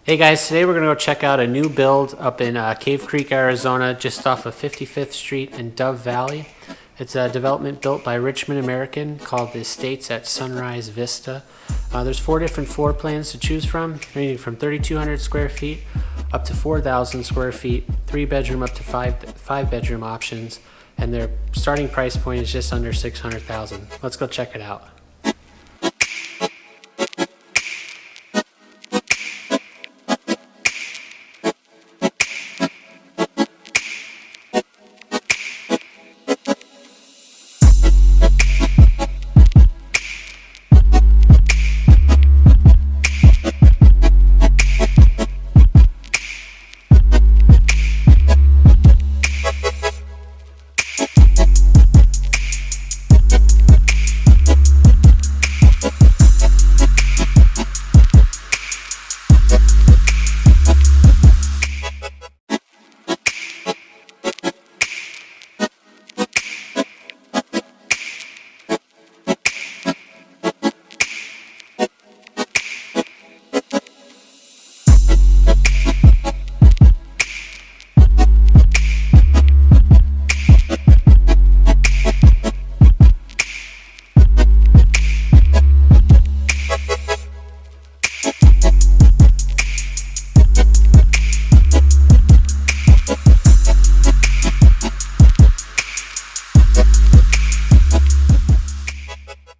Hey guys, today we're going to go check out a new build up in Cave Creek, Arizona, just off of 55th Street in Dove Valley. It's a development built by Richmond American called the Estates at Sunrise Vista. There's 4 different floor plans to choose from, ranging from 3,200 square feet up to 4,000 square feet, 3-bedroom up to 5-bedroom options, and their starting price point is just under $600,000. Let's go check it out.